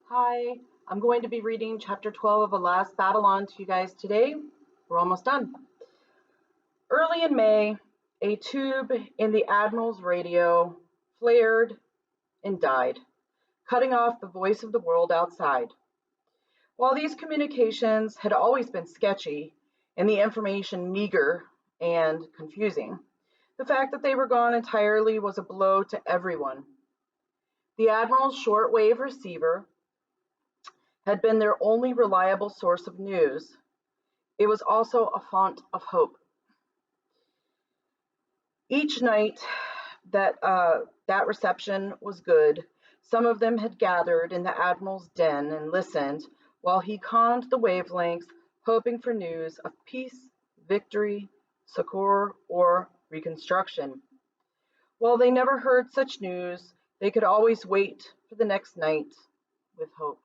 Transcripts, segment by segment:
Hi, I'm going to be reading chapter 12 of Alas Babylon to you guys today. We're almost done. Early in May, a tube in the Admiral's radio flared and died, cutting off the voice of the world outside. While these communications had always been sketchy and the information meager and confusing, the fact that they were gone entirely was a blow to everyone. The Admiral's shortwave receiver had been their only reliable source of news. It was also a font of hope. Each night that reception was good, some of them had gathered in the Admiral's den and listened while he conned the wavelengths, hoping for news of peace, victory, succor, or reconstruction. While they never heard such news, they could always wait for the next night with hope.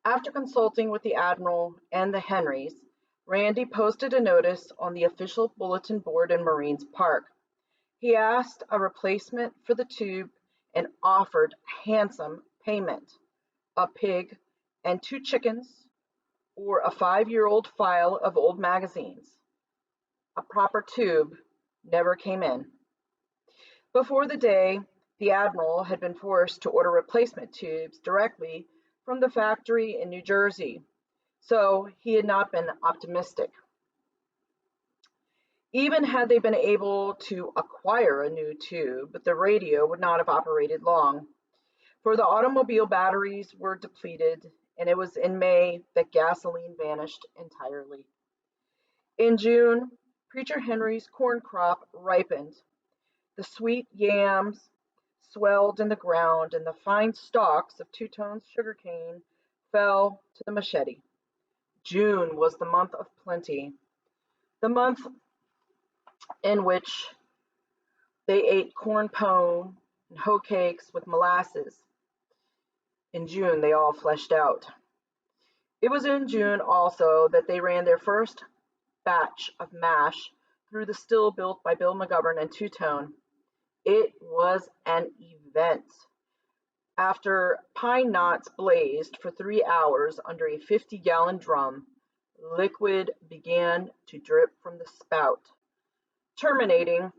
After consulting with the Admiral and the Henrys, Randy posted a notice on the official bulletin board in Marines Park. He asked a replacement for the tube and offered handsome payment, a pig and 2 chickens, or a 5-year-old file of old magazines. A proper tube never came in. Before the day, the Admiral had been forced to order replacement tubes directly from the factory in New Jersey, so he had not been optimistic. Even had they been able to acquire a new tube, the radio would not have operated long, for the automobile batteries were depleted, and it was in May that gasoline vanished entirely. In June, Preacher Henry's corn crop ripened. The sweet yams swelled in the ground, and the fine stalks of two-tone sugarcane fell to the machete. June was the month of plenty, the month in which they ate corn pone and hoe cakes with molasses. In June, they all fleshed out. It was in June also that they ran their first batch of mash through the still built by Bill McGovern and Two-Tone. It was an event. After pine knots blazed for 3 hours under a 50-gallon drum, liquid began to drip from the spout, terminating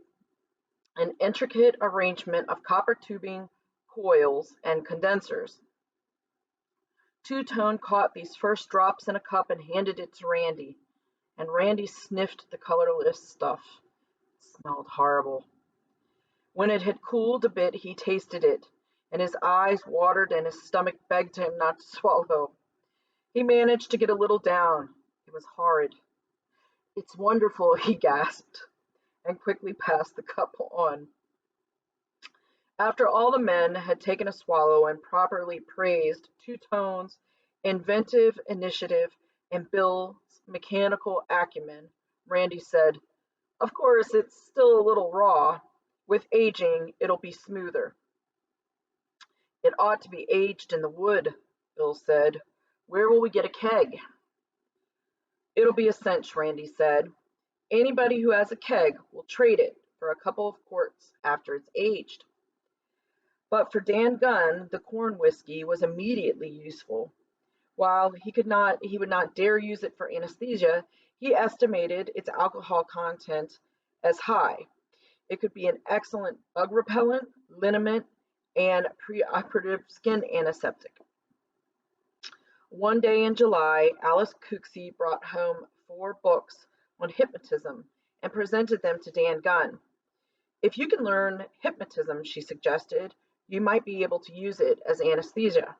an intricate arrangement of copper tubing, coils, and condensers. Two-Tone caught these first drops in a cup and handed it to Randy, and Randy sniffed the colorless stuff. It smelled horrible. When it had cooled a bit, he tasted it, and his eyes watered and his stomach begged him not to swallow. He managed to get a little down. It was horrid. "It's wonderful," he gasped, and quickly passed the cup on. After all the men had taken a swallow and properly praised Two-Tone's inventive initiative and Bill's mechanical acumen, Randy said, "Of course, it's still a little raw. With aging, it'll be smoother." "It ought to be aged in the wood," Bill said. "Where will we get a keg?" "It'll be a cinch," Randy said. "Anybody who has a keg will trade it for a couple of quarts after it's aged." But for Dan Gunn, the corn whiskey was immediately useful. While he would not dare use it for anesthesia, he estimated its alcohol content as high. It could be an excellent bug repellent, liniment, and preoperative skin antiseptic. One day in July, Alice Cooksey brought home 4 books on hypnotism and presented them to Dan Gunn. "If you can learn hypnotism," she suggested, "you might be able to use it as anesthesia."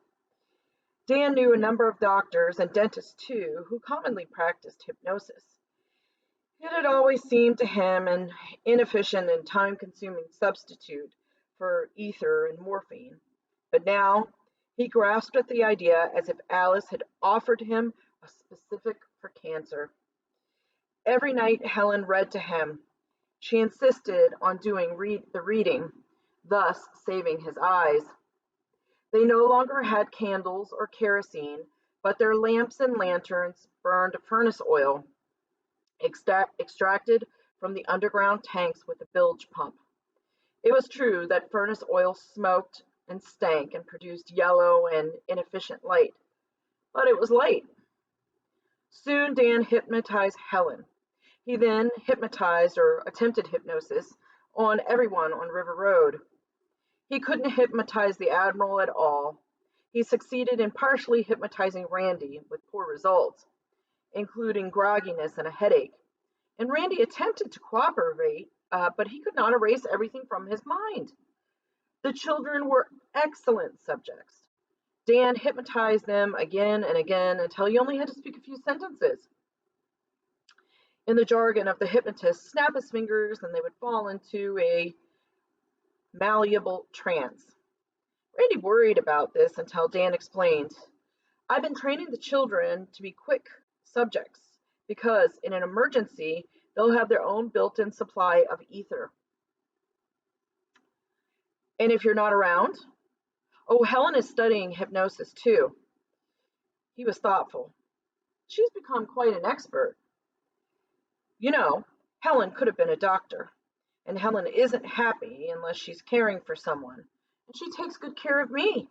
Dan knew a number of doctors and dentists too who commonly practiced hypnosis. It had always seemed to him an inefficient and time-consuming substitute for ether and morphine, but now he grasped at the idea as if Alice had offered him a specific for cancer. Every night Helen read to him. She insisted on doing the reading, thus saving his eyes. They no longer had candles or kerosene, but their lamps and lanterns burned furnace oil, extracted from the underground tanks with a bilge pump. It was true that furnace oil smoked and stank and produced yellow and inefficient light, but it was light. Soon Dan hypnotized Helen. He then hypnotized or attempted hypnosis on everyone on River Road. He couldn't hypnotize the Admiral at all. He succeeded in partially hypnotizing Randy with poor results, including grogginess and a headache. And Randy attempted to cooperate, but he could not erase everything from his mind. The children were excellent subjects. Dan hypnotized them again and again until he only had to speak a few sentences. In the jargon of the hypnotist, snap his fingers and they would fall into a malleable trance. Randy worried about this until Dan explained, I've been training the children to be quick subjects because in an emergency, they'll have their own built-in supply of ether. And if you're not around, oh, Helen is studying hypnosis too. He was thoughtful. She's become quite an expert. You know, Helen could have been a doctor, and Helen isn't happy unless she's caring for someone, and she takes good care of me.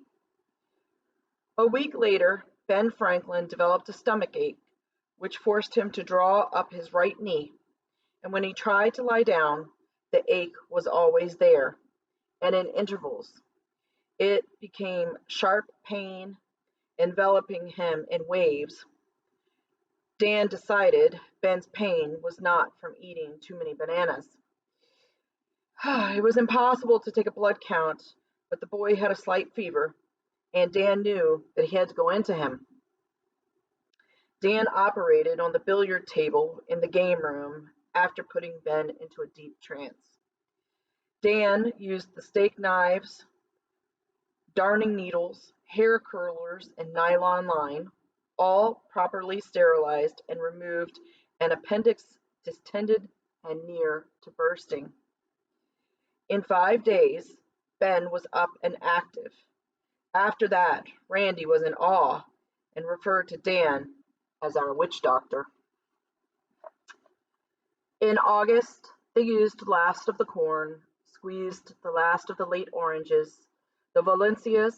A week later, Ben Franklin developed a stomach ache, which forced him to draw up his right knee, and when he tried to lie down, the ache was always there, and in intervals. It became sharp pain, enveloping him in waves. Dan decided Ben's pain was not from eating too many bananas. It was impossible to take a blood count, but the boy had a slight fever, and Dan knew that he had to go into him. Dan operated on the billiard table in the game room after putting Ben into a deep trance. Dan used the steak knives, darning needles, hair curlers, and nylon line, all properly sterilized, and removed an appendix distended and near to bursting. In 5 days, Ben was up and active. After that, Randy was in awe and referred to Dan as our witch doctor. In August, they used the last of the corn, squeezed the last of the late oranges, the Valencias,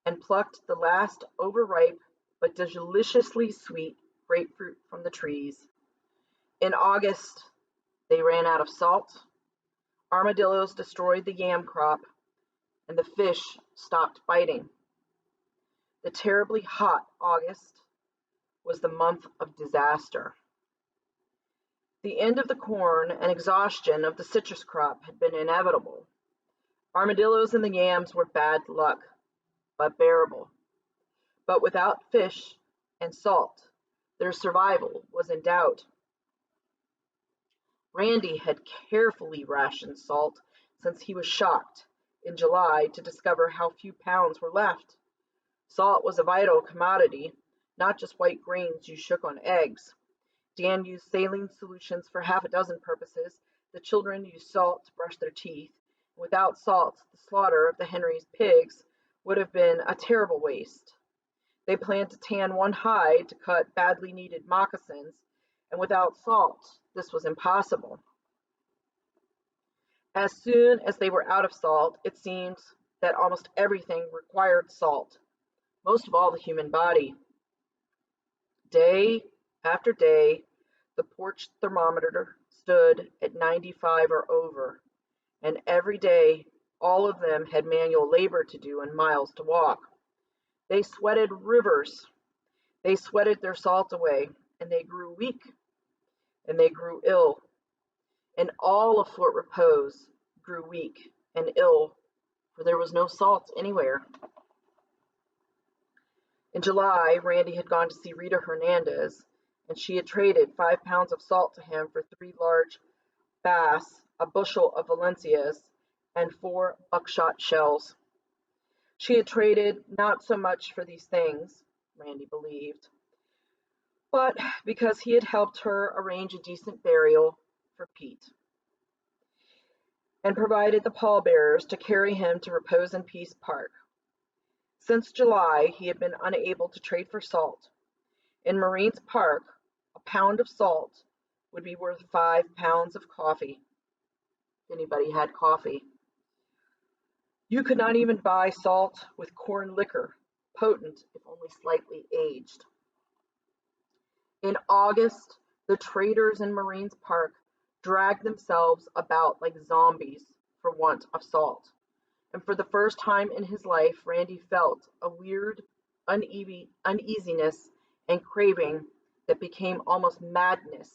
and plucked the last overripe but deliciously sweet grapefruit from the trees. In August, they ran out of salt, armadillos destroyed the yam crop, and the fish stopped biting. The terribly hot August was the month of disaster. The end of the corn and exhaustion of the citrus crop had been inevitable. Armadillos and the yams were bad luck, but bearable. But without fish and salt, their survival was in doubt. Randy had carefully rationed salt since he was shocked in July to discover how few pounds were left. Salt was a vital commodity, not just white grains you shook on eggs. Dan used saline solutions for half a dozen purposes. The children used salt to brush their teeth. Without salt, the slaughter of the Henry's pigs would have been a terrible waste. They planned to tan one hide to cut badly needed moccasins, and without salt, this was impossible. As soon as they were out of salt, it seemed that almost everything required salt, most of all the human body. Day after day, the porch thermometer stood at 95 or over, and every day all of them had manual labor to do and miles to walk. They sweated rivers. They sweated their salt away, and they grew weak, and they grew ill. And all of Fort Repose grew weak and ill, for there was no salt anywhere. In July, Randy had gone to see Rita Hernandez, and she had traded 5 pounds of salt to him for 3 large bass, a bushel of Valencias, and 4 buckshot shells. She had traded not so much for these things, Randy believed, but because he had helped her arrange a decent burial for Pete, and provided the pallbearers to carry him to Repose in Peace Park. Since July, he had been unable to trade for salt. In Marines Park, a pound of salt would be worth 5 pounds of coffee. If anybody had coffee. You could not even buy salt with corn liquor, potent if only slightly aged. In August, the traders in Marines Park dragged themselves about like zombies for want of salt. And for the first time in his life, Randy felt a weird uneasiness and craving that became almost madness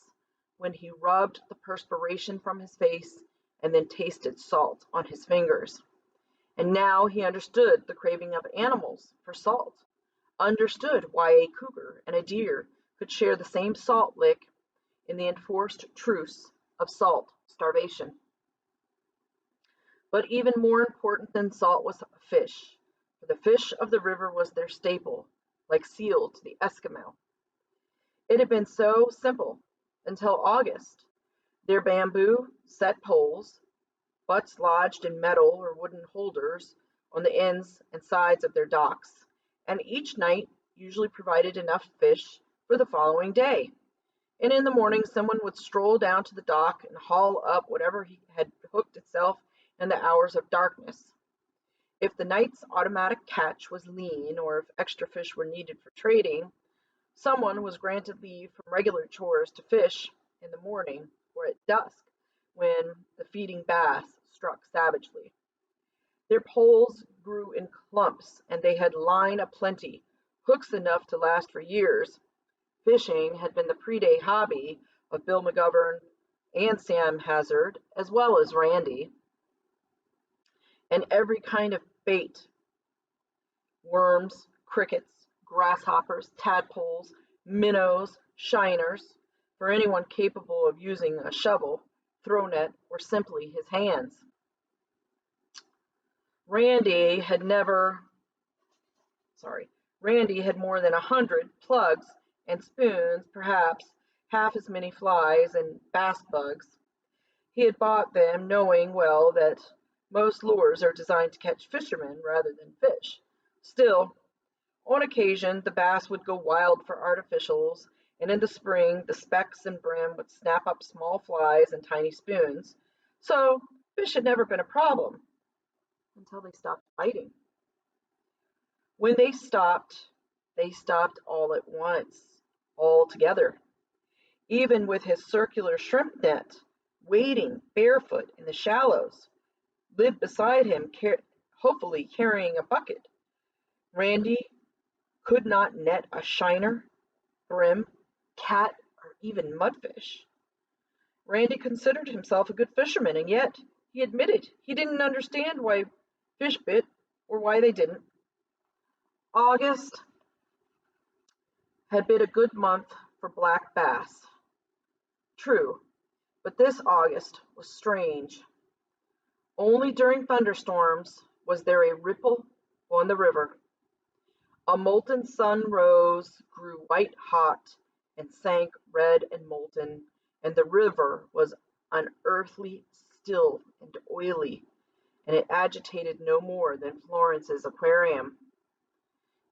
when he rubbed the perspiration from his face and then tasted salt on his fingers. And now he understood the craving of animals for salt, understood why a cougar and a deer could share the same salt lick in the enforced truce of salt starvation. But even more important than salt was fish, for the fish of the river was their staple, like seal to the Eskimo. It had been so simple until August. Their bamboo set poles, butts lodged in metal or wooden holders on the ends and sides of their docks, and each night usually provided enough fish for the following day. And in the morning, someone would stroll down to the dock and haul up whatever had hooked itself in the hours of darkness. If the night's automatic catch was lean or if extra fish were needed for trading, someone was granted leave from regular chores to fish in the morning or at dusk when the feeding bass struck savagely. Their poles grew in clumps and they had line aplenty, hooks enough to last for years. Fishing had been the pre-day hobby of Bill McGovern and Sam Hazard, as well as Randy, and every kind of bait: worms, crickets, grasshoppers, tadpoles, minnows, shiners, for anyone capable of using a shovel, throw net, or simply his hands. Randy had never, sorry, Randy had more than 100 plugs and spoons, perhaps half as many flies and bass bugs. He had bought them knowing well that most lures are designed to catch fishermen rather than fish. Still, on occasion, the bass would go wild for artificials, and in the spring, the specks and brim would snap up small flies and tiny spoons. So, fish had never been a problem until they stopped biting. When they stopped all at once, all together. Even with his circular shrimp net, wading barefoot in the shallows, Lib beside him, hopefully carrying a bucket, Randy could not net a shiner, brim, cat, or even mudfish. Randy considered himself a good fisherman, and yet he admitted he didn't understand why fish bit or why they didn't. August had been a good month for black bass. True, but this August was strange. Only during thunderstorms was there a ripple on the river. A molten sun rose, grew white hot, and sank red and molten, and the river was unearthly still and oily, and it agitated no more than Florence's aquarium.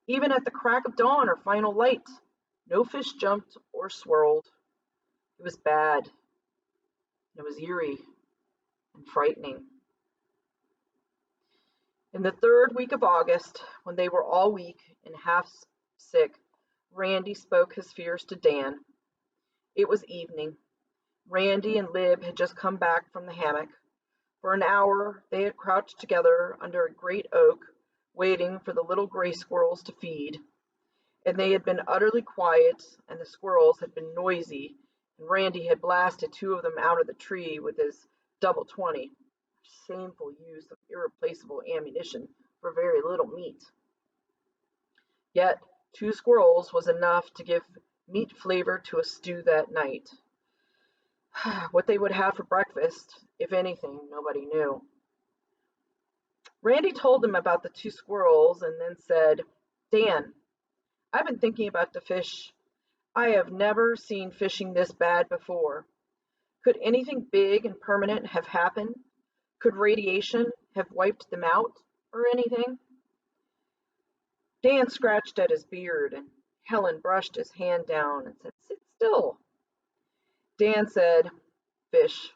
Even at the crack of dawn or final light, no fish jumped or swirled. It was bad. It was eerie and frightening. In the third week of August, when they were all weak and half sick, Randy spoke his fears to Dan. It was evening. Randy and Lib had just come back from the hammock. For an hour they had crouched together under a great oak, waiting for the little gray squirrels to feed. And they had been utterly quiet, and the squirrels had been noisy, and Randy had blasted two of them out of the tree with his double 20. Shameful use of irreplaceable ammunition for very little meat. Yet 2 squirrels was enough to give meat flavor to a stew that night. What they would have for breakfast, if anything, nobody knew. Randy told them about the 2 squirrels and then said, Dan, I've been thinking about the fish. I have never seen fishing this bad before. Could anything big and permanent have happened? Could radiation have wiped them out or anything? Dan scratched at his beard, and Helen brushed his hand down and said, Sit still. Dan said, Fish.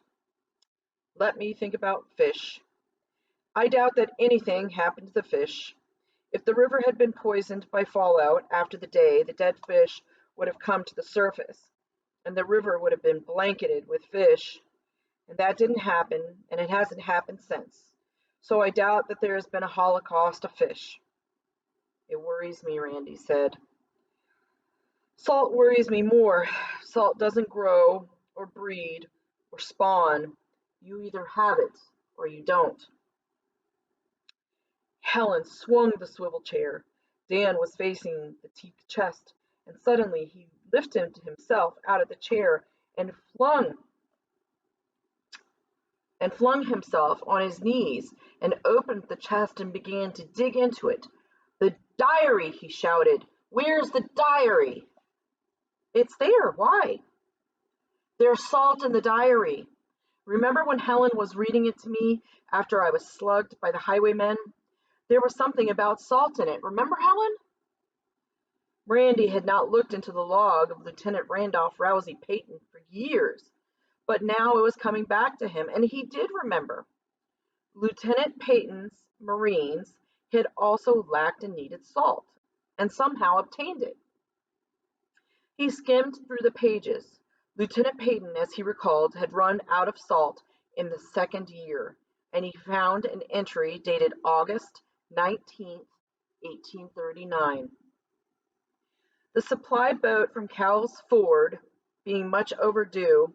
Let me think about fish. I doubt that anything happened to the fish. If the river had been poisoned by fallout after the day, the dead fish would have come to the surface, and the river would have been blanketed with fish. And that didn't happen, and it hasn't happened since. So I doubt that there has been a holocaust of fish. It worries me, Randy said. Salt worries me more. Salt doesn't grow or breed or spawn. You either have it or you don't. Helen swung the swivel chair. Dan was facing the teak chest, and suddenly he lifted himself out of the chair flung and flung himself on his knees and opened the chest and began to dig into it. The diary, he shouted. Where's the diary? It's there. Why? There's salt in the diary. Remember when Helen was reading it to me after I was slugged by the highwaymen? There was something about salt in it. Remember, Helen? Randy had not looked into the log of Lieutenant Randolph Rousey Peyton for years, but now it was coming back to him, and he did remember. Lieutenant Peyton's Marines had also lacked and needed salt, and somehow obtained it. He skimmed through the pages. Lieutenant Peyton, as he recalled, had run out of salt in the second year, and he found an entry dated August 19th, 1839. The supply boat from Cowles Ford, being much overdue,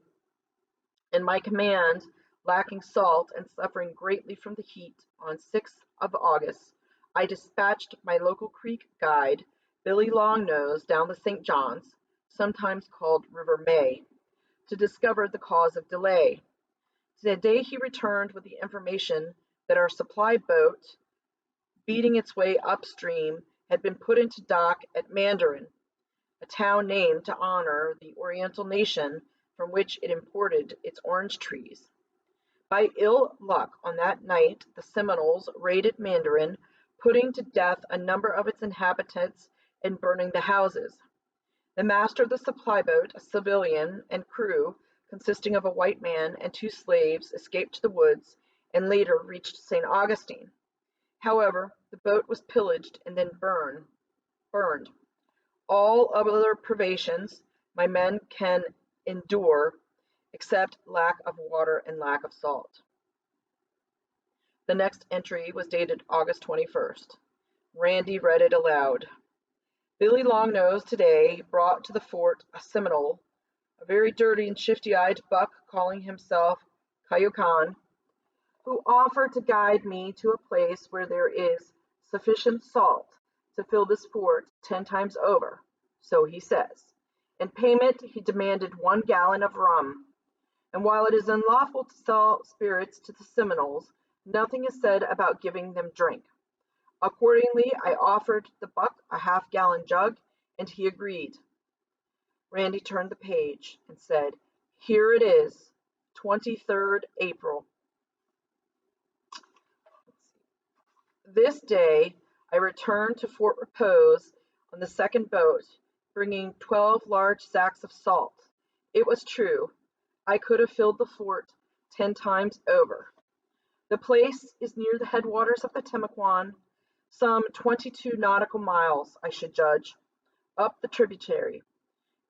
and my command lacking salt and suffering greatly from the heat, on 6th of August, I dispatched my local creek guide, Billy Longnose, down the St. Johns, sometimes called River May, to discover the cause of delay. Today he returned with the information that our supply boat, beating its way upstream, had been put into dock at Mandarin, a town named to honor the Oriental nation from which it imported its orange trees. By ill luck, on that night the Seminoles raided Mandarin, putting to death a number of its inhabitants and burning the houses. The master of the supply boat, a civilian, and crew, consisting of a white man and 2 slaves, escaped to the woods and later reached St. Augustine. However, the boat was pillaged and then burned. All other privations my men can endure, except lack of water and lack of salt. The next entry was dated August 21st. Randy read it aloud. Billy Longnose today brought to the fort a Seminole, a very dirty and shifty-eyed buck calling himself Cayucan, who offered to guide me to a place where there is sufficient salt to fill this fort 10 times over, so he says. In payment, he demanded 1 gallon of rum, and while it is unlawful to sell spirits to the Seminoles, nothing is said about giving them drink. Accordingly, I offered the buck a half-gallon jug, and he agreed. Randy turned the page and said, Here it is, 23rd April. This day, I returned to Fort Repose on the second boat, bringing 12 large sacks of salt. It was true. I could have filled the fort 10 times over. The place is near the headwaters of the Timucuan, some 22 nautical miles, I should judge, up the tributary.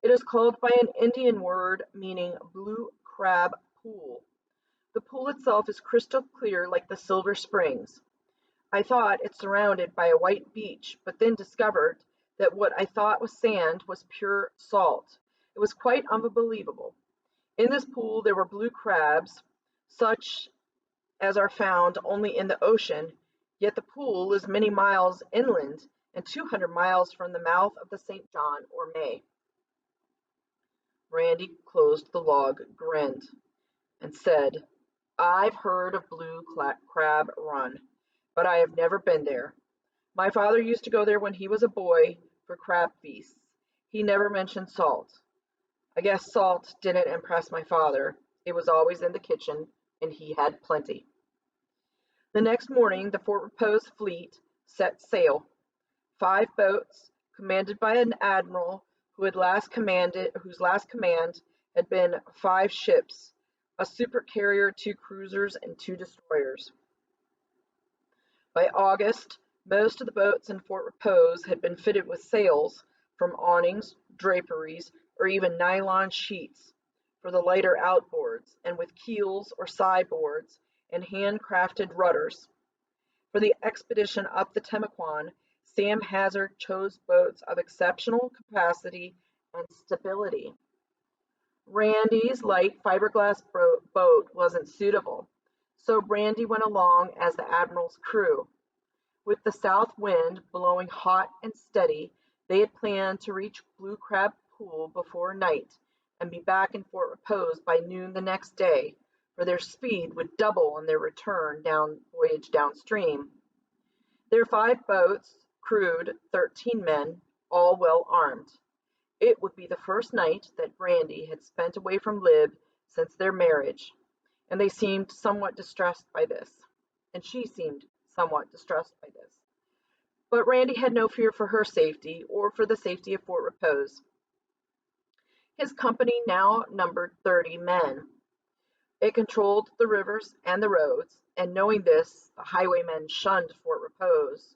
It is called by an Indian word meaning blue crab pool. The pool itself is crystal clear like the Silver Springs. I thought it surrounded by a white beach, but then discovered that what I thought was sand was pure salt. It was quite unbelievable. In this pool there were blue crabs, such as are found only in the ocean, yet the pool is many miles inland and 200 miles from the mouth of the St. John or May. Randy closed the log, grinned, and said, I've heard of Blue Crab Run, but I have never been there. My father used to go there when he was a boy for crab feasts. He never mentioned salt. I guess salt didn't impress my father. It was always in the kitchen, and he had plenty. The next morning, the Fort Repose fleet set sail. 5 boats, commanded by an admiral whose last command had been 5 ships, a supercarrier, 2 cruisers, and 2 destroyers. By August, most of the boats in Fort Repose had been fitted with sails, from awnings, draperies, or even nylon sheets for the lighter outboards, and with keels or sideboards and handcrafted rudders. For the expedition up the Temecwan, Sam Hazard chose boats of exceptional capacity and stability. Randy's light fiberglass boat wasn't suitable, so Randy went along as the Admiral's crew. With the south wind blowing hot and steady, they had planned to reach Blue Crab Pool before night and be back in Fort Repose by noon the next day, for their speed would double on their return voyage downstream. Their 5 boats crewed 13 men, all well armed. It would be the first night that Randy had spent away from Lib since their marriage, and they seemed somewhat distressed by this, and she seemed somewhat distressed by this. But Randy had no fear for her safety or for the safety of Fort Repose. His company now numbered 30 men. It controlled the rivers and the roads, and knowing this, the highwaymen shunned Fort Repose.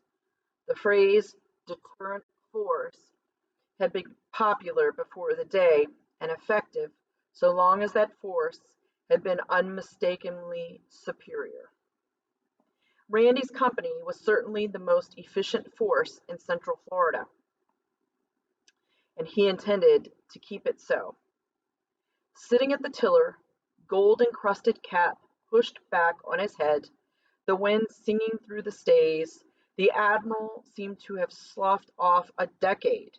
The phrase deterrent force had been popular before the day and effective so long as that force had been unmistakably superior. Randy's company was certainly the most efficient force in Central Florida, and he intended to keep it so. Sitting at the tiller, gold-encrusted cap pushed back on his head, the wind singing through the stays, the Admiral seemed to have sloughed off a decade.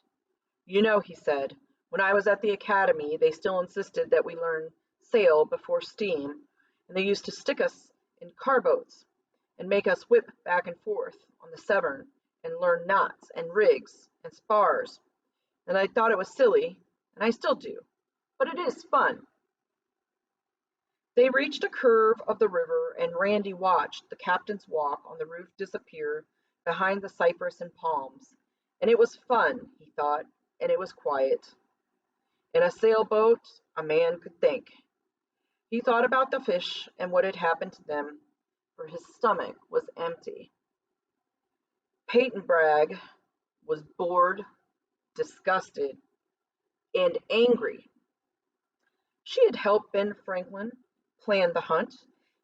"You know," he said, "when I was at the academy, they still insisted that we learn sail before steam, and they used to stick us in car-boats and make us whip back and forth on the Severn and learn knots and rigs and spars, and I thought it was silly, and I still do, but it is fun." They reached a curve of the river, and Randy watched the captain's walk on the roof disappear behind the cypress and palms. And it was fun, he thought, and it was quiet. In a sailboat, a man could think. He thought about the fish and what had happened to them, for his stomach was empty. Peyton Bragg was bored, disgusted, and angry. She had helped Ben Franklin plan the hunt.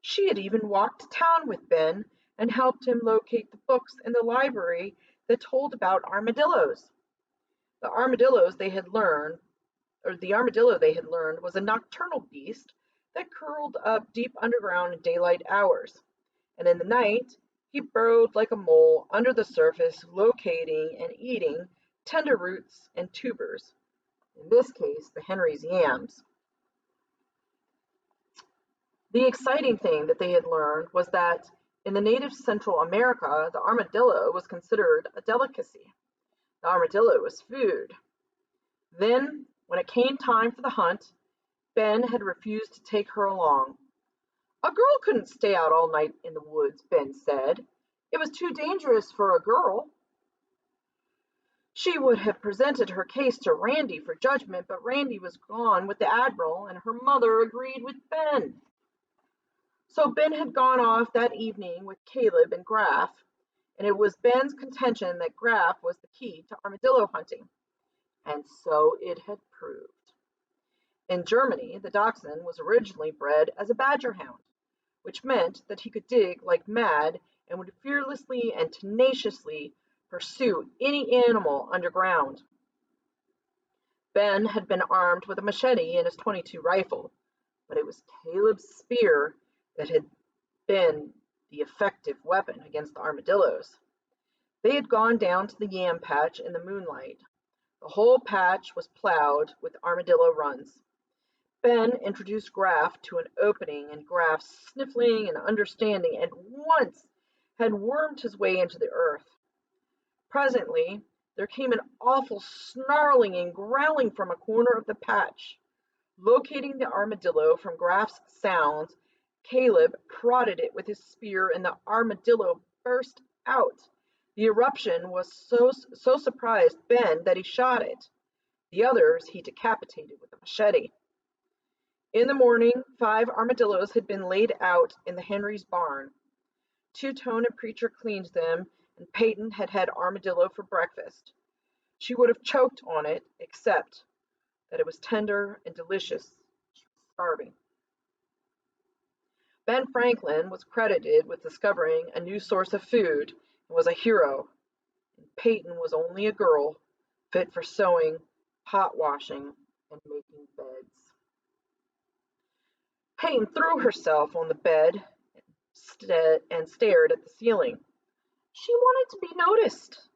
She had even walked to town with Ben and helped him locate the books in the library that told about armadillos. The armadillo they had learned was a nocturnal beast that curled up deep underground in daylight hours, and in the night he burrowed like a mole under the surface, locating and eating tender roots and tubers, in this case the Henry's yams. The exciting thing that they had learned was that in the native Central America, the armadillo was considered a delicacy. The armadillo was food. Then, when it came time for the hunt, Ben had refused to take her along. "A girl couldn't stay out all night in the woods," Ben said. "It was too dangerous for a girl." She would have presented her case to Randy for judgment, but Randy was gone with the Admiral, and her mother agreed with Ben. So Ben had gone off that evening with Caleb and Graff, and it was Ben's contention that Graff was the key to armadillo hunting, and so it had proved. In Germany, the dachshund was originally bred as a badger hound, which meant that he could dig like mad and would fearlessly and tenaciously pursue any animal underground. Ben had been armed with a machete and his .22 rifle, but it was Caleb's spear that had been the effective weapon against the armadillos. They had gone down to the yam patch in the moonlight. The whole patch was plowed with armadillo runs. Ben introduced Graff to an opening, and Graff, sniffling and understanding, at once had wormed his way into the earth. Presently, there came an awful snarling and growling from a corner of the patch. Locating the armadillo from Graff's sounds, Caleb prodded it with his spear, and the armadillo burst out. The eruption was so surprised Ben that he shot it. The others he decapitated with a machete. In the morning, 5 armadillos had been laid out in the Henry's barn. Two-Tone and Preacher cleaned them, and Peyton had had armadillo for breakfast. She would have choked on it, except that it was tender and delicious. She was starving. Ben Franklin was credited with discovering a new source of food and was a hero, and Peyton was only a girl, fit for sewing, pot washing, and making beds. Peyton threw herself on the bed and stared at the ceiling. She wanted to be noticed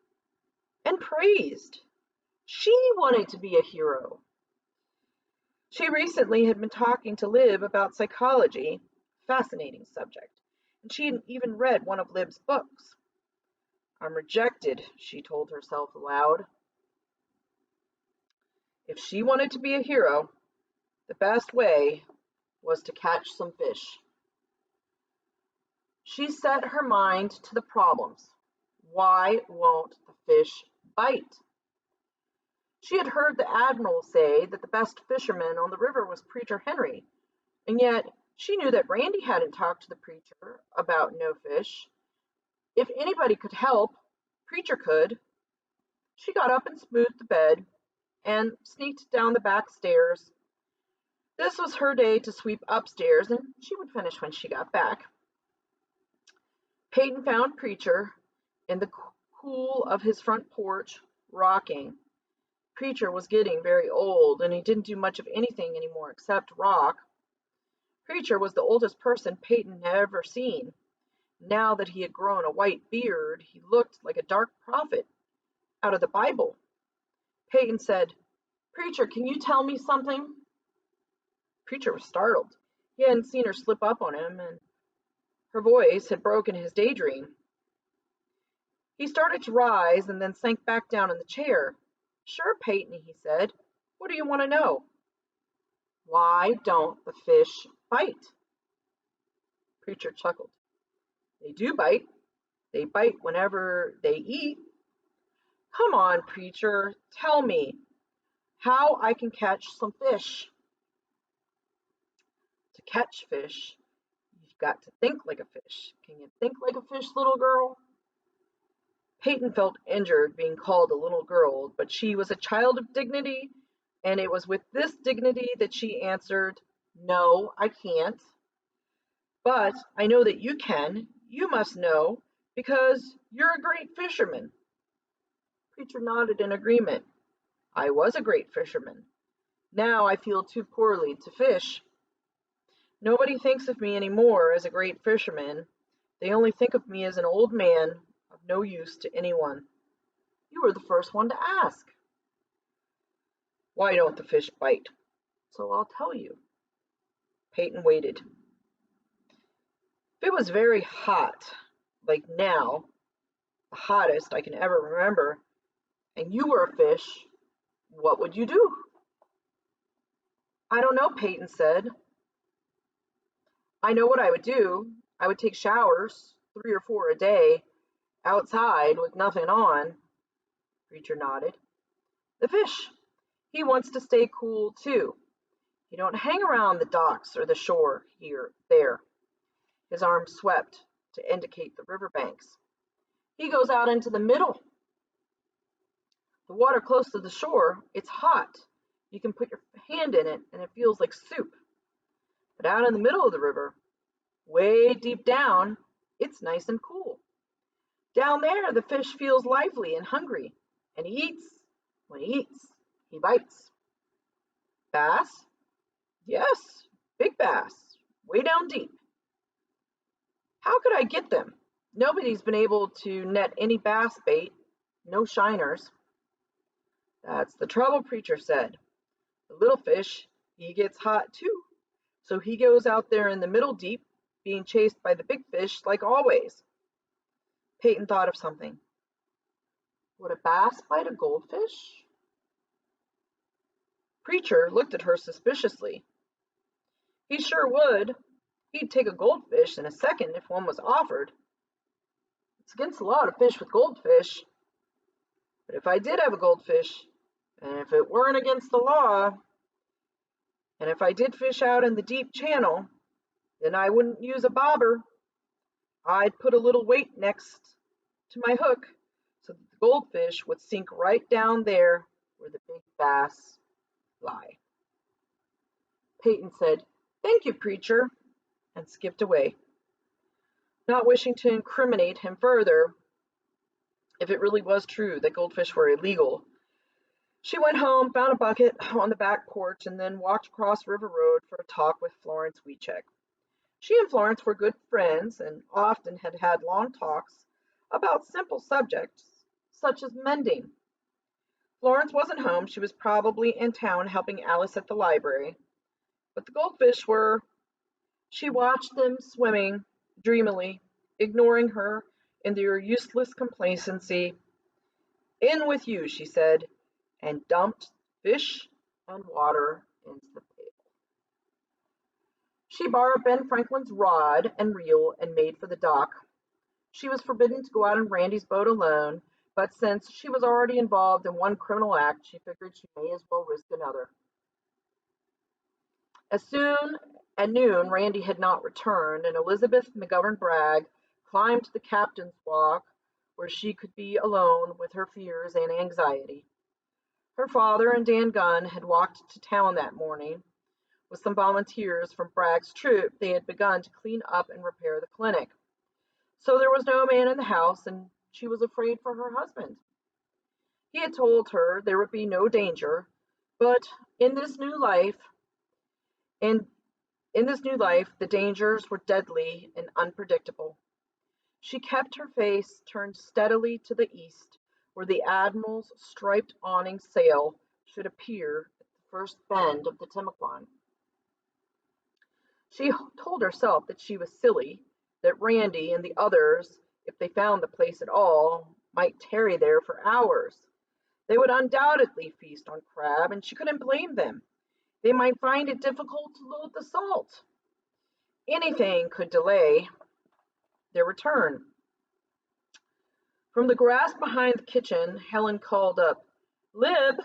and praised. She wanted to be a hero. She recently had been talking to Lib about psychology, a fascinating subject, and she had even read one of Lib's books. I'm rejected, she told herself aloud. If she wanted to be a hero, the best way was to catch some fish. She set her mind to the problems. Why won't the fish bite? She had heard the admiral say that the best fisherman on the river was Preacher Henry, and yet she knew that Randy hadn't talked to the preacher about no fish. If anybody could help, Preacher could. She got up and smoothed the bed and sneaked down the back stairs. This was her day to sweep upstairs, and she would finish when she got back. Peyton found Preacher in the cool of his front porch, rocking. Preacher was getting very old, and he didn't do much of anything anymore except rock. Preacher was the oldest person Peyton had ever seen. Now that he had grown a white beard, he looked like a dark prophet out of the Bible. Peyton said, "Preacher, can you tell me something?" Preacher was startled. He hadn't seen her slip up on him, and her voice had broken his daydream. He started to rise and then sank back down in the chair. "Sure, Peyton," he said. "What do you want to know?" "Why don't the fish bite?" Preacher chuckled. "They do bite. They bite whenever they eat." "Come on, Preacher, tell me how I can catch some fish." To catch fish, you've got to think like a fish. Can you think like a fish, little girl? Peyton felt injured being called a little girl, but she was a child of dignity, and it was with this dignity that she answered, "No, I can't. But I know that you can. You must know, because you're a great fisherman." Preacher nodded in agreement. "I was a great fisherman. Now I feel too poorly to fish. Nobody thinks of me any more as a great fisherman. They only think of me as an old man of no use to anyone. You were the first one to ask." "Why don't the fish bite?" "So I'll tell you." Peyton waited. If it was very hot, like now, the hottest I can ever remember, and you were a fish, what would you do?" "I don't know," Peyton said. "I know what I would do. I would take showers, 3 or 4 a day, outside with nothing on." Preacher nodded. "The fish, he wants to stay cool too. He don't hang around the docks or the shore there." His arm swept to indicate the river banks. "He goes out into the middle. The water close to the shore, it's hot. You can put your hand in it and it feels like soup. But out in the middle of the river, way deep down, it's nice and cool. Down there, the fish feels lively and hungry, and he eats. When he eats, he bites." "Bass?" "Yes, big bass, way down deep." "How could I get them? Nobody's been able to net any bass bait, no shiners." "That's the trouble," Preacher said. "The little fish, he gets hot too. So he goes out there in the middle deep, being chased by the big fish like always." Peyton thought of something. "Would a bass bite a goldfish?" Preacher looked at her suspiciously. "He sure would. He'd take a goldfish in a second if one was offered. It's against the law to fish with goldfish. But if I did have a goldfish, and if it weren't against the law, and if I did fish out in the deep channel, then I wouldn't use a bobber. I'd put a little weight next to my hook so that the goldfish would sink right down there where the big bass lie. Peyton said, "Thank you, preacher," and skipped away, not wishing to incriminate him further if it really was true that goldfish were illegal. She went home, found a bucket on the back porch, and then walked across River Road for a talk with Florence Weecheck. She and Florence were good friends and often had had long talks about simple subjects such as mending. Florence wasn't home. She was probably in town helping Alice at the library. But the goldfish were. She watched them swimming dreamily, ignoring her in their useless complacency. "In with you," she said, and dumped fish and water into the pail. She borrowed Ben Franklin's rod and reel and made for the dock. She was forbidden to go out on Randy's boat alone, but since she was already involved in one criminal act, she figured she may as well risk another. As soon at noon Randy had not returned, and Elizabeth McGovern Bragg climbed to the captain's walk where she could be alone with her fears and anxiety. Her father and Dan Gunn had walked to town that morning. With some volunteers from Bragg's troop, they had begun to clean up and repair the clinic. So there was no man in the house, and she was afraid for her husband. He had told her there would be no danger, but in this new life, the dangers were deadly and unpredictable. She kept her face turned steadily to the east, where the Admiral's striped awning sail should appear at the first bend of the Timaquan. She told herself that she was silly, that Randy and the others, if they found the place at all, might tarry there for hours. They would undoubtedly feast on crab, and she couldn't blame them. They might find it difficult to load the salt. Anything could delay their return. From the grass behind the kitchen, Helen called up, "Lib."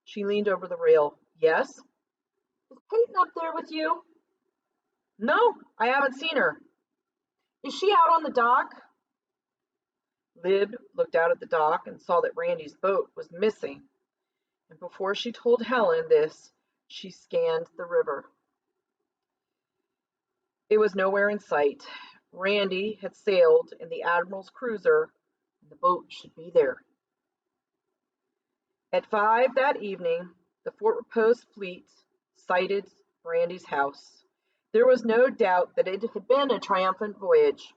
She leaned over the rail. "Yes?" "Is Peyton up there with you?" "No, I haven't seen her." "Is she out on the dock?" Lib looked out at the dock and saw that Randy's boat was missing, and before she told Helen this, she scanned the river. It was nowhere in sight. Randy had sailed in the Admiral's cruiser, and the boat should be there. At 5 that evening, the Fort Repose fleet sighted Randy's house. There was no doubt that it had been a triumphant voyage.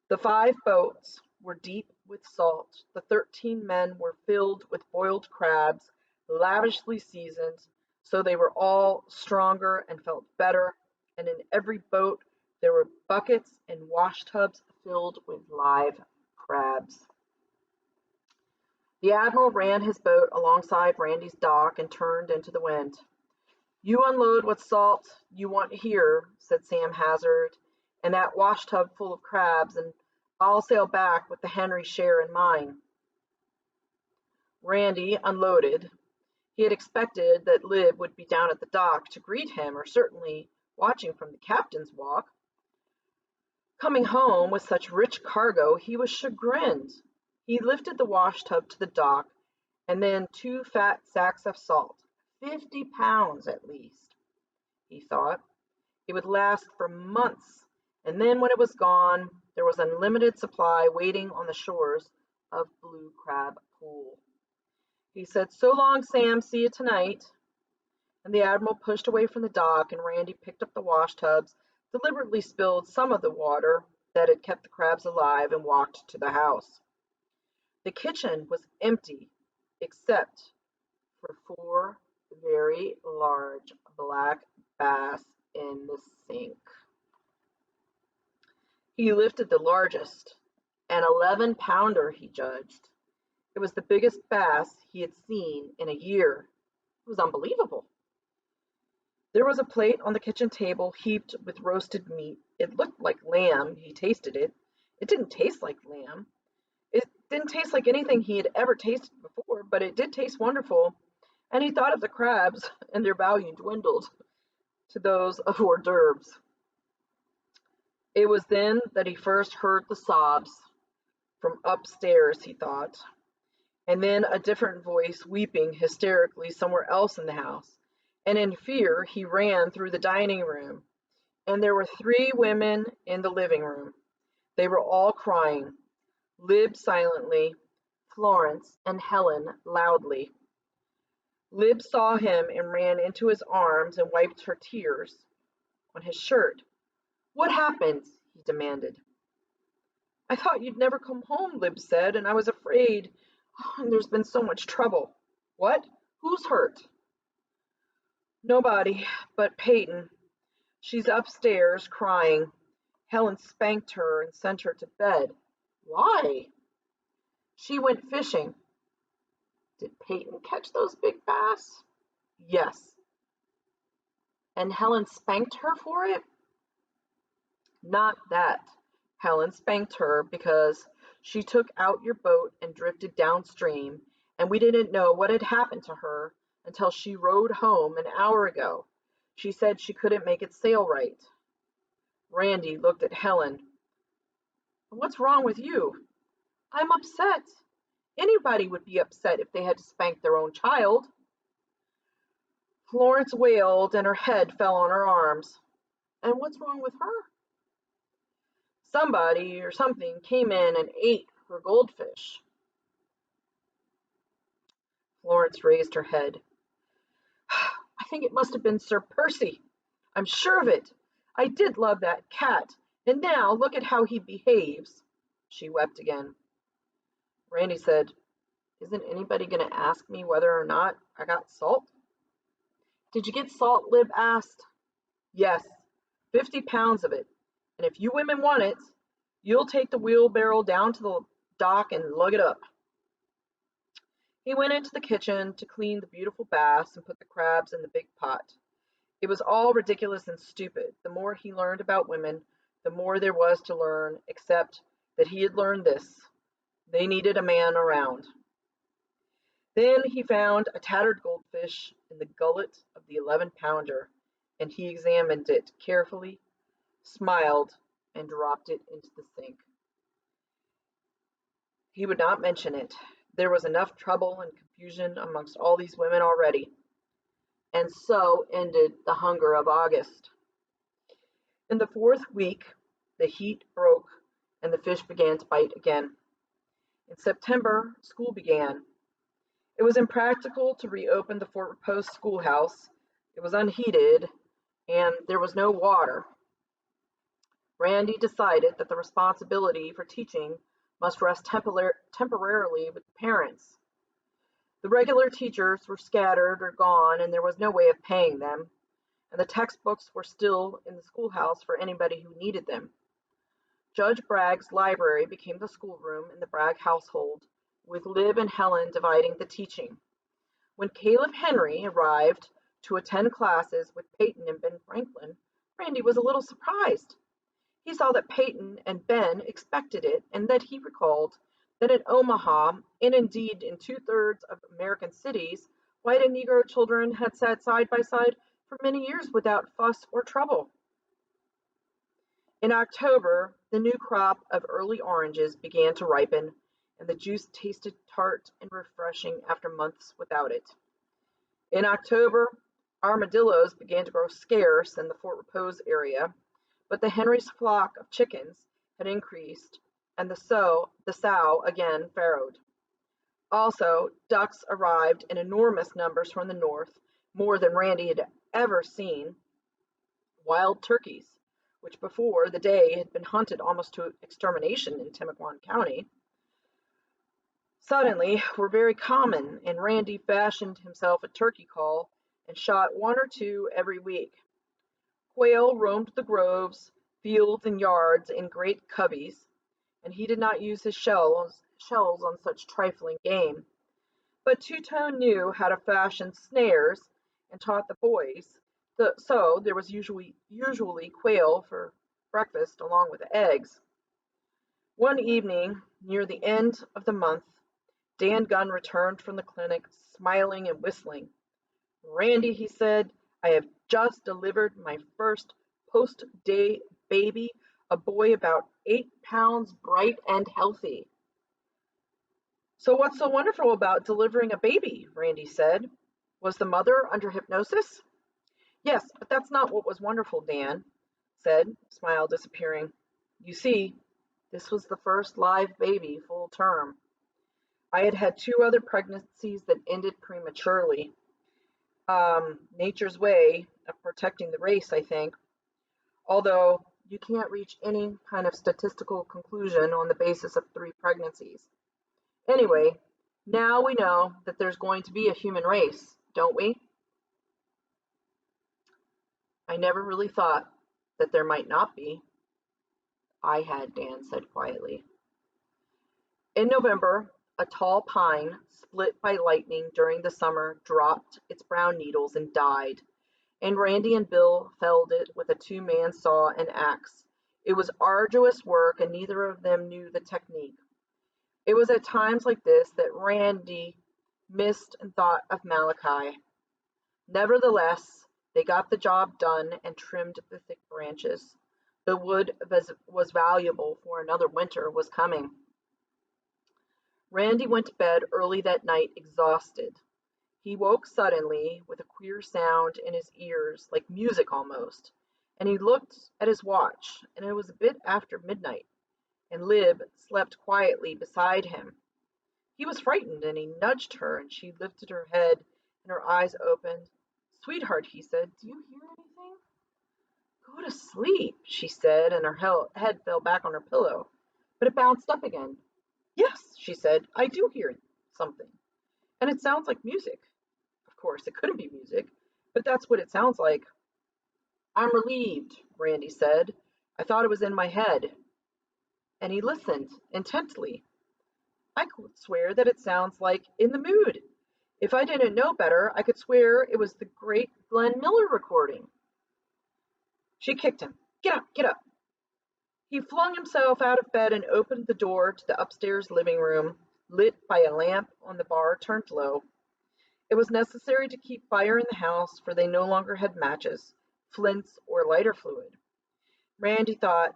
The 5 boats were deep with salt. The 13 men were filled with boiled crabs, lavishly seasoned, so they were all stronger and felt better, and in every boat there were buckets and wash tubs filled with live crabs. The Admiral ran his boat alongside Randy's dock and turned into the wind. "You unload what salt you want here," said Sam Hazard, "and that wash tub full of crabs, and I'll sail back with the Henry share in mine." Randy unloaded. He had expected that Lib would be down at the dock to greet him, or certainly watching from the captain's walk. Coming home with such rich cargo, he was chagrined. He lifted the wash tub to the dock, and then 2 fat sacks of salt, 50 pounds at least. He thought it would last for months, and then when it was gone, there was unlimited supply waiting on the shores of Blue Crab Pool. He said, "So long, Sam, see you tonight." And the Admiral pushed away from the dock, and Randy picked up the wash tubs, deliberately spilled some of the water that had kept the crabs alive, and walked to the house. The kitchen was empty, except for 4 very large black bass in the sink. He lifted the largest, an 11-pounder, he judged. It was the biggest bass he had seen in a year. It was unbelievable. There was a plate on the kitchen table heaped with roasted meat. It looked like lamb. He tasted it. It didn't taste like lamb. It didn't taste like anything he had ever tasted before, but it did taste wonderful. And he thought of the crabs, and their value dwindled to those of hors d'oeuvres. It was then that he first heard the sobs from upstairs, he thought, and then a different voice weeping hysterically somewhere else in the house. And in fear, he ran through the dining room, and there were three women in the living room. They were all crying, Lib silently, Florence and Helen loudly. Lib saw him and ran into his arms and wiped her tears on his shirt. What happened? He demanded. I thought you'd never come home, Lib said, and I was afraid. Oh, and there's been so much trouble. What? Who's hurt? Nobody, but Peyton. She's upstairs crying. Helen spanked her and sent her to bed. Why? She went fishing. Did Peyton catch those big bass? Yes. And Helen spanked her for it? Not that. Helen spanked her because she took out your boat and drifted downstream, and we didn't know what had happened to her until she rowed home an hour ago. She said she couldn't make it sail right. Randy looked at Helen. What's wrong with you? I'm upset. Anybody would be upset if they had to spank their own child. Florence wailed and her head fell on her arms. And what's wrong with her? Somebody or something came in and ate her goldfish. Florence raised her head. I think it must have been Sir Percy. I'm sure of it. I did love that cat, and now look at how he behaves. She wept again. Randy said, Isn't anybody going to ask me whether or not I got salt? Did you get salt? Lib asked. Yes, 50 pounds of it. And if you women want it, you'll take the wheelbarrow down to the dock and lug it up. He went into the kitchen to clean the beautiful bass and put the crabs in the big pot. It was all ridiculous and stupid. The more he learned about women, the more there was to learn, except that he had learned this. They needed a man around. Then he found a tattered goldfish in the gullet of the 11-pounder, and he examined it carefully, smiled, and dropped it into the sink. He would not mention it. There was enough trouble and confusion amongst all these women already. And so ended the hunger of August. In the 4th week, the heat broke and the fish began to bite again. In September, school began. It was impractical to reopen the Fort Repose schoolhouse. It was unheated and there was no water. Randy decided that the responsibility for teaching must rest temporarily with the parents. The regular teachers were scattered or gone, and there was no way of paying them, and the textbooks were still in the schoolhouse for anybody who needed them. Judge Bragg's library became the schoolroom in the Bragg household, with Lib and Helen dividing the teaching. When Caleb Henry arrived to attend classes with Peyton and Ben Franklin, Randy was a little surprised. He saw that Peyton and Ben expected it, and that he recalled that in Omaha, and indeed in 2/3 of American cities, white and Negro children had sat side by side for many years without fuss or trouble. In October, the new crop of early oranges began to ripen, and the juice tasted tart and refreshing after months without it. In October, armadillos began to grow scarce in the Fort Repose area, but the Henry's flock of chickens had increased, and the sow again farrowed. Also, ducks arrived in enormous numbers from the north, more than Randy had ever seen. Wild turkeys, which before the day had been hunted almost to extermination in Timucuan County, suddenly were very common, and Randy fashioned himself a turkey call and shot 1 or 2 every week. Quail roamed the groves, fields, and yards in great coveys, and he did not use his shells on such trifling game. But Two-Tone knew how to fashion snares and taught the boys, so there was usually quail for breakfast along with eggs. One evening, near the end of the month, Dan Gunn returned from the clinic, smiling and whistling. Randy, he said, I have just delivered my first post-day baby, a boy about 8 pounds, bright and healthy. So what's so wonderful about delivering a baby? Randy said. Was the mother under hypnosis? Yes, but that's not what was wonderful, Dan said, smile disappearing. You see, this was the first live baby full term. I had had 2 other pregnancies that ended prematurely. Nature's way of protecting the race, I think. Although you can't reach any kind of statistical conclusion on the basis of 3 pregnancies. Anyway, now we know that there's going to be a human race, don't we? I never really thought that there might not be. I had, Dan said quietly. In November, a tall pine, split by lightning during the summer, dropped its brown needles and died, and Randy and Bill felled it with a 2-man saw and axe. It was arduous work, and neither of them knew the technique. It was at times like this that Randy missed and thought of Malachi. Nevertheless, they got the job done and trimmed the thick branches. The wood was valuable, for another winter was coming. Randy went to bed early that night, exhausted. He woke suddenly with a queer sound in his ears, like music almost, and he looked at his watch, and it was a bit after midnight, and Lib slept quietly beside him. He was frightened, and he nudged her, and she lifted her head, and her eyes opened. Sweetheart, he said, do you hear anything? Go to sleep, she said, and her head fell back on her pillow, but it bounced up again. Yes, she said, I do hear something, and it sounds like music. Of course, it couldn't be music, but that's what it sounds like. I'm relieved, Randy said. I thought it was in my head. And he listened intently. I could swear that it sounds like In the Mood. If I didn't know better, I could swear it was the great Glenn Miller recording. She kicked him. Get up, get up. He flung himself out of bed and opened the door to the upstairs living room, lit by a lamp on the bar turned low. It was necessary to keep fire in the house, for they no longer had matches, flints, or lighter fluid. Randy thought,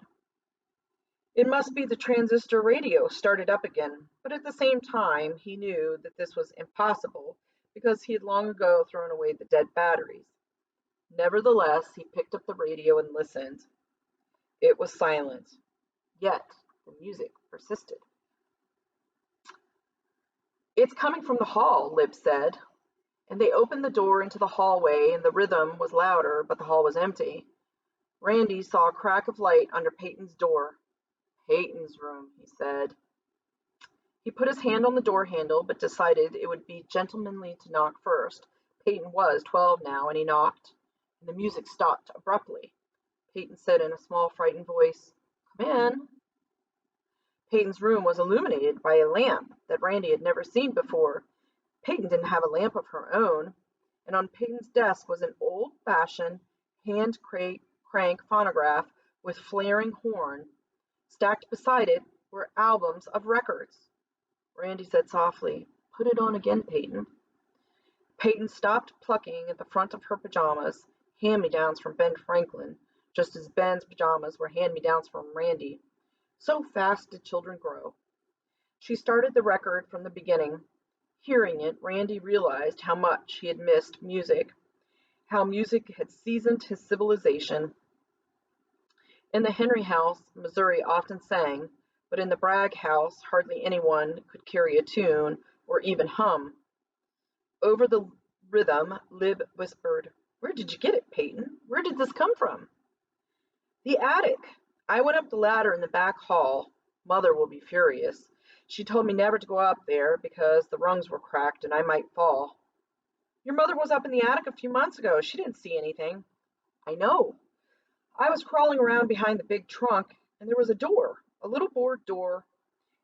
it must be the transistor radio started up again, but at the same time he knew that this was impossible because he had long ago thrown away the dead batteries. Nevertheless, he picked up the radio and listened. It was silent, yet the music persisted. It's coming from the hall, Lib said, and they opened the door into the hallway, and the rhythm was louder, but the hall was empty. Randy saw a crack of light under Peyton's door. Peyton's room, he said. He put his hand on the door handle, but decided it would be gentlemanly to knock first. Peyton was 12 now, and he knocked, and the music stopped abruptly. Peyton said in a small, frightened voice, Come in. Peyton's room was illuminated by a lamp that Randy had never seen before. Peyton didn't have a lamp of her own, and on Peyton's desk was an old-fashioned hand-crank phonograph with flaring horn. Stacked beside it were albums of records. Randy said softly, Put it on again, Peyton. Peyton stopped plucking at the front of her pajamas, hand-me-downs from Ben Franklin, just as Ben's pajamas were hand-me-downs from Randy. So fast did children grow. She started the record from the beginning. Hearing it, Randy realized how much he had missed music, how music had seasoned his civilization. In the Henry house, Missouri often sang, but in the Bragg house, hardly anyone could carry a tune or even hum. Over the rhythm, Lib whispered, Where did you get it, Peyton? Where did this come from? The attic. I went up the ladder in the back hall. Mother will be furious. She told me never to go up there because the rungs were cracked and I might fall. Your mother was up in the attic a few months ago. She didn't see anything. I know. I was crawling around behind the big trunk, and there was a door, a little board door,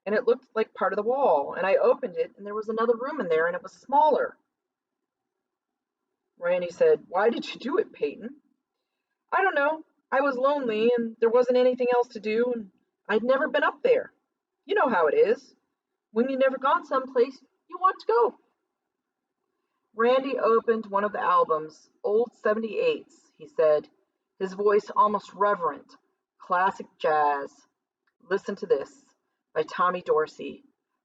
and it looked like part of the wall, and I opened it, and there was another room in there, and it was smaller. Randy said, Why did you do it, Peyton? I don't know. I was lonely, and there wasn't anything else to do, and I'd never been up there. You know how it is. When you've never gone someplace, you want to go. Randy opened one of the albums, Old 78s, he said, his voice almost reverent, classic jazz. Listen to this by Tommy Dorsey.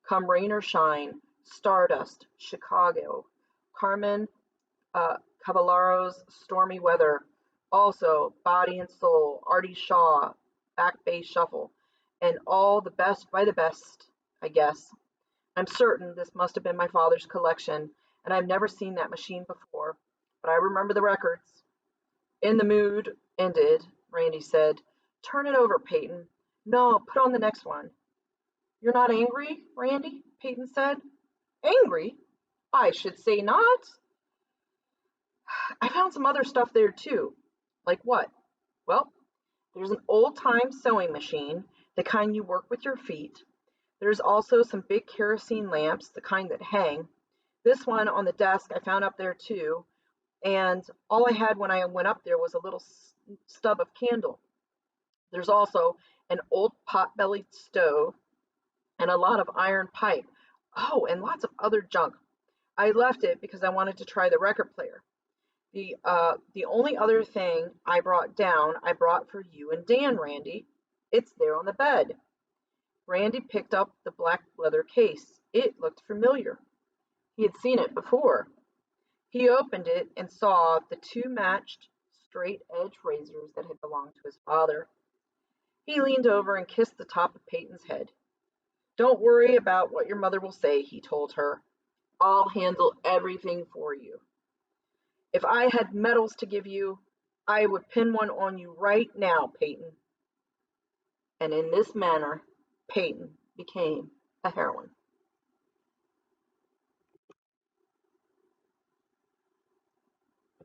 Come rain or shine, Stardust, Chicago, Carmen Caballero's Stormy Weather, also Body and Soul, Artie Shaw, Back Bay Shuffle, and all the best by the best, I guess. I'm certain this must have been my father's collection, and I've never seen that machine before, but I remember the records. In the mood ended, Randy said. Turn it over, Peyton. No, put on the next one. You're not angry, Randy? Peyton said. Angry? I should say not. I found some other stuff there too. Like what? Well, there's an old-time sewing machine, the kind you work with your feet. There's also some big kerosene lamps, the kind that hang. This one on the desk I found up there too, and all I had when I went up there was a little stub of candle. There's also an old pot-bellied stove and a lot of iron pipe. Oh, and lots of other junk. I left it because I wanted to try the record player. The only other thing I brought down, I brought for you and Dan, Randy. It's there on the bed. Randy picked up the black leather case. It looked familiar. He had seen it before. He opened it and saw the two matched straight edge razors that had belonged to his father. He leaned over and kissed the top of Peyton's head. Don't worry about what your mother will say, he told her. I'll handle everything for you. If I had medals to give you, I would pin one on you right now, Peyton. And in this manner, Peyton became a heroine.